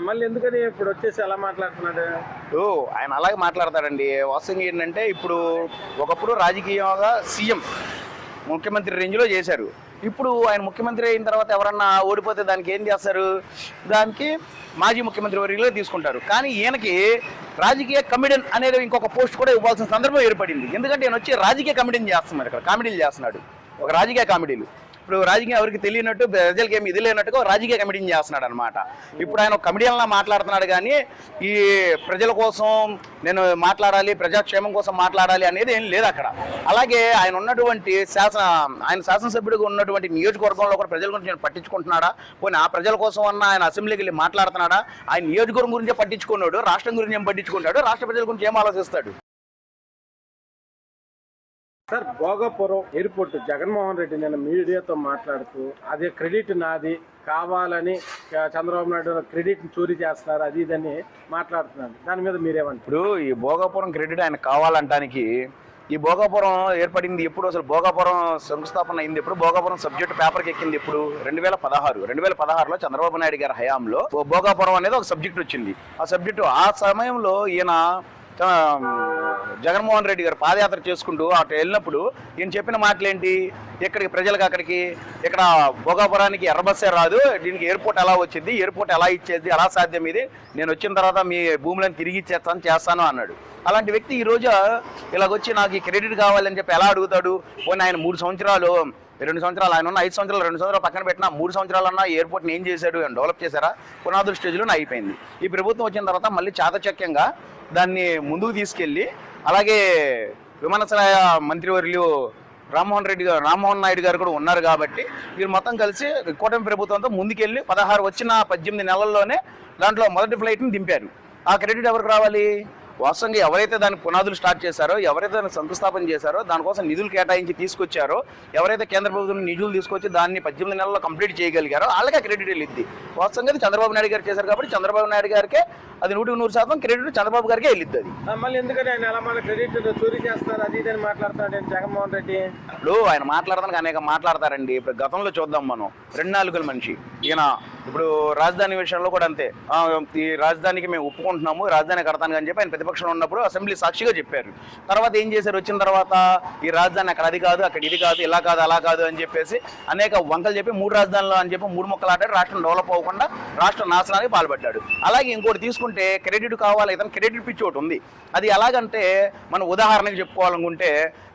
మళ్ళీ ఎందుకని ఇప్పుడు వచ్చేసి ఎలా మాట్లాడుతున్నాడు? ఆయన అలాగే మాట్లాడతాడండి. వాస్తవంగా ఏంటంటే ఇప్పుడు ఒకప్పుడు రాజకీయంగా సీఎం ముఖ్యమంత్రి రేంజ్లో చేశారు. ఇప్పుడు ఆయన ముఖ్యమంత్రి అయిన తర్వాత ఎవరన్నా ఓడిపోతే దానికి ఏం చేస్తారు? దానికి మాజీ ముఖ్యమంత్రి వర్గంలో తీసుకుంటారు. కానీ ఈయనకి రాజకీయ కమిడియన్ అనేది ఇంకొక పోస్ట్ కూడా ఇవ్వాల్సిన సందర్భం ఏర్పడింది. ఎందుకంటే ఈయన వచ్చి రాజకీయ కమిడియన్ చేస్తున్నారు, ఇక్కడ కామెడీలు చేస్తున్నాడు. ఒక రాజకీయ కామెడీలు ఇప్పుడు రాజకీయం ఎవరికి తెలియనట్టు, ప్రజలకి ఏమి ఇది లేనట్టుగా రాజకీయ కమిడియన్ చేస్తున్నాడు అనమాట. ఇప్పుడు ఆయన ఒక కమిడియన్లా మాట్లాడుతున్నాడు, కానీ ఈ ప్రజల కోసం నేను మాట్లాడాలి, ప్రజాక్షేమం కోసం మాట్లాడాలి అనేది ఏం లేదు అక్కడ. అలాగే ఆయన ఉన్నటువంటి ఆయన శాసనసభ్యుడిగా ఉన్నటువంటి నియోజకవర్గంలో కూడా ప్రజల గురించి నేను పట్టించుకుంటున్నాడా? పోనీ ఆ ప్రజల కోసం అన్న ఆయన అసెంబ్లీకి వెళ్ళి మాట్లాడుతున్నాడా? ఆయన నియోజకవర్గం గురించే పట్టించుకున్నాడు, రాష్ట్రం గురించి ఏం పట్టించుకుంటాడు, రాష్ట్ర ప్రజల గురించి ఏం ఆలోచిస్తాడు? సార్, భోగాపురం ఎయిర్పోర్ట్ జగన్మోహన్ రెడ్డి నేను మీడియాతో మాట్లాడుతూ అదే క్రెడిట్ నాది, కావాలని చంద్రబాబు నాయుడు క్రెడిట్ చోరీ చేస్తున్నారు, అది ఇదని మాట్లాడుతున్నాడు. దాని మీద మీరేమంటారు? ఇప్పుడు ఈ భోగాపురం క్రెడిట్ ఆయన కావాలంటానికి, ఈ భోగాపురం ఏర్పడింది ఎప్పుడు? అసలు భోగాపురం శంకుస్థాపన అయింది ఎప్పుడు? భోగాపురం సబ్జెక్ట్ పేపర్కి ఎక్కింది ఎప్పుడు? 2016లో చంద్రబాబు నాయుడు గారి హయాంలో భోగాపురం అనేది ఒక సబ్జెక్ట్ వచ్చింది. ఆ సబ్జెక్టు ఆ సమయంలో ఈయన జగన్మోహన్ రెడ్డి గారు పాదయాత్ర చేసుకుంటూ అటు వెళ్ళినప్పుడు ఈయన చెప్పిన మాటలేంటి? ఇక్కడికి ప్రజలకు అక్కడికి ఇక్కడ భోగాపురానికి ఎర్రబస్సే రాదు, దీనికి ఎయిర్పోర్ట్ ఎలా వచ్చింది, ఎయిర్పోర్ట్ ఎలా ఇచ్చేది, ఎలా సాధ్యం, ఇది నేను వచ్చిన తర్వాత మీ భూములను తిరిగి చేస్తాను అన్నాడు. అలాంటి వ్యక్తి ఈరోజు ఇలాగొచ్చి నాకు ఈ క్రెడిట్ కావాలని చెప్పి ఎలా అడుగుతాడు? పోనీ ఆయన 2 సంవత్సరాలు ఆయన ఉన్న 5 సంవత్సరాలు 2 సంవత్సరాలు పక్కన పెట్టినా 3 సంవత్సరాలన్నా ఎయిర్పోర్ట్ని ఏం చేశాడు? డెవలప్ చేశారా? పునాదుల స్టేజ్లోనే అయిపోయింది. ఈ ప్రభుత్వం వచ్చిన తర్వాత మళ్ళీ చాకచక్యంగా దాన్ని ముందుకు తీసుకెళ్ళి, అలాగే విమానాశ్రయ మంత్రివర్యులు రామ్మోహన్ నాయుడు గారు కూడా ఉన్నారు కాబట్టి వీరు మొత్తం కలిసి కూటమి ప్రభుత్వంతో ముందుకెళ్ళి 18 నెలల్లోనే దాంట్లో మొదటి ఫ్లైట్ని దింపారు. ఆ క్రెడిట్ ఎవరికి రావాలి? వాస్తవంగా ఎవరైతే దానికి పునాదులు స్టార్ట్ చేశారో, ఎవరైతే దాన్ని శంకుస్థాపన చేశారో, దానికోసం నిధులు కేటాయించి తీసుకొచ్చారో, ఎవరైతే కేంద్ర ప్రభుత్వం నిధులు తీసుకొచ్చి దాన్ని 18 నెలల్లో కంప్లీట్ చేయగలిగారో వాళ్ళకే క్రెడిట్ వెళ్ళిద్ది. వాస్తవంగా అది చంద్రబాబు నాయుడు గారు చేశారు కాబట్టి చంద్రబాబు నాయుడు గారికే అది 100% క్రెడిట్ చంద్రబాబు గారికే వెళ్ళిద్ది. అది మళ్ళీ ఎందుకంటే ఆయన ఎలా మన క్రెడిట్ చోరీ చేస్తారు, అది ఇదని మాట్లాడుతున్నాడు జగన్మోహన్ రెడ్డి. ఇప్పుడు ఆయన మాట్లాడడానికి అనేక మాట్లాడతారండి. ఇప్పుడు గతంలో చూద్దాం మనం, 2 నాలుగుల మనిషి ఈయన. ఇప్పుడు రాజధాని విషయంలో కూడా అంతే, ఈ రాజధానికి మేము ఒప్పుకుంటున్నాము, రాజధాని కడతాను అని చెప్పి ఆయన ప్రతిపక్షంలో ఉన్నప్పుడు అసెంబ్లీ సాక్షిగా చెప్పారు. తర్వాత ఏం చేశారు? వచ్చిన తర్వాత ఈ రాజధాని అక్కడ అది కాదు, అక్కడ ఇది కాదు, ఇలా కాదు, అలా కాదు అని చెప్పేసి అనేక వంకలు చెప్పి 3 రాజధానులు అని చెప్పి 3 ముక్కలు ఆడాడు. రాష్ట్రం డెవలప్ అవ్వకుండా రాష్ట్ర నాశనానికి పాల్పడ్డాడు. అలాగే ఇంకోటి తీసుకుంటే క్రెడిట్ కావాలి, ఇతను క్రెడిట్ పిచ్చి ఒకటి ఉంది. అది ఎలాగంటే మనం ఉదాహరణకు చెప్పుకోవాలనుకుంటే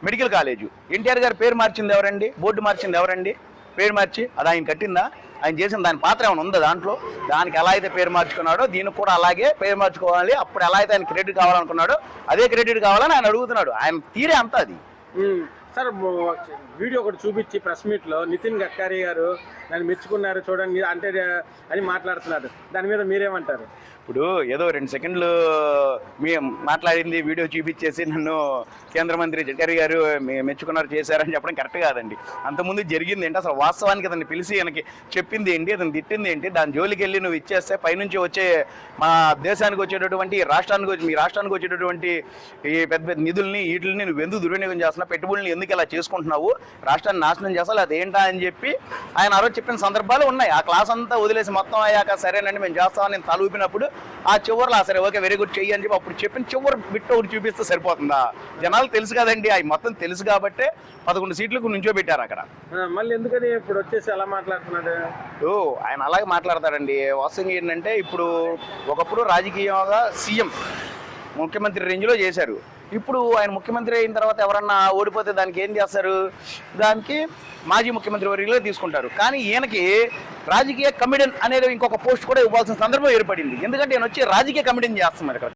మెడికల్ కాలేజు ఎన్టీఆర్ గారు పేరు మార్చింది ఎవరండి? బోర్డు మార్చింది ఎవరండి? పేరు మార్చి అది ఆయన కట్టిందా? ఆయన చేసిన దాని పాత్ర ఏమైనా ఉందా దాంట్లో? దానికి ఎలా అయితే పేరు మార్చుకున్నాడో దీనికి కూడా అలాగే పేరు మార్చుకోవాలి. అప్పుడు ఎలా అయితే ఆయన క్రెడిట్ కావాలనుకున్నాడో అదే క్రెడిట్ కావాలని ఆయన అడుగుతున్నాడు. ఆయన తీరే అంతా అది. సార్, వీడియో ఒకటి చూపించి ప్రెస్ మీట్లో నితిన్ గడ్కరీ గారు నన్ను మెచ్చుకున్నారు చూడండి అంటే అని మాట్లాడుతున్నారు. దాని మీద మీరేమంటారు? ఇప్పుడు ఏదో 2 సెకండ్లు మీ మాట్లాడింది వీడియో చూపించేసి నన్ను కేంద్ర మంత్రి గడ్కరీ గారు మెచ్చుకున్నారు, చేశారని చెప్పడం కరెక్ట్ కాదండి. అంతకుముందు జరిగింది ఏంటి? అసలు వాస్తవానికి అతన్ని పిలిచి ఆయనకి చెప్పింది ఏంటి, అతను తిట్టింది ఏంటి, దాని జోలికి వెళ్ళి నువ్వు ఇచ్చేస్తే పైనుంచి వచ్చే మా దేశానికి వచ్చేటటువంటి మీ రాష్ట్రానికి వచ్చేటటువంటి ఈ పెద్ద పెద్ద నిధుల్ని వీటిని నువ్వు ఎందుకు దుర్వినియోగం చేస్తున్నావు, పెట్టుబడుల్ని ఎందుకు ఇలా చేసుకుంటున్నావు, రాష్ట్రాన్ని నాశనం చేస్తావు, అది ఏంటా అని చెప్పి ఆయన ఆ రోజు చెప్పిన సందర్భాలు ఉన్నాయి. ఆ క్లాస్ అంతా వదిలేసి మొత్తం అయ్యాక సరేనండి మేము చేస్తామని నేను తల ఊపినప్పుడు ఆ చివరిలో సరే ఓకే వెరీ గుడ్ చెయ్యి అని చెప్పి అప్పుడు చెప్పిన చివరి బిట్ ఒకటి చూపిస్తే సరిపోతుందా? జనాలు తెలుసు కదండి, అవి మొత్తం తెలుసు కాబట్టి 11 సీట్లకు నుంచో పెట్టారు అక్కడ. మళ్ళీ ఎందుకని ఇప్పుడు వచ్చేసి ఎలా మాట్లాడుతున్నాడు? ఆయన అలాగే మాట్లాడతాడండి. వాస్తవంగా ఏంటంటే ఇప్పుడు ఒకప్పుడు రాజకీయంగా సీఎం ముఖ్యమంత్రి రేంజ్లో చేశారు. ఇప్పుడు ఆయన ముఖ్యమంత్రి అయిన తర్వాత ఎవరన్నా ఓడిపోతే దానికి ఏం చేస్తారు? దానికి మాజీ ముఖ్యమంత్రి వర్గంలో తీసుకుంటారు. కానీ ఈయనకి రాజకీయ కమిడియన్ అనేది ఇంకొక పోస్ట్ కూడా ఇవ్వాల్సిన సందర్భం ఏర్పడింది. ఎందుకంటే ఈయన వచ్చి రాజకీయ కమిడియన్ చేస్తున్నారు ఇక్కడ.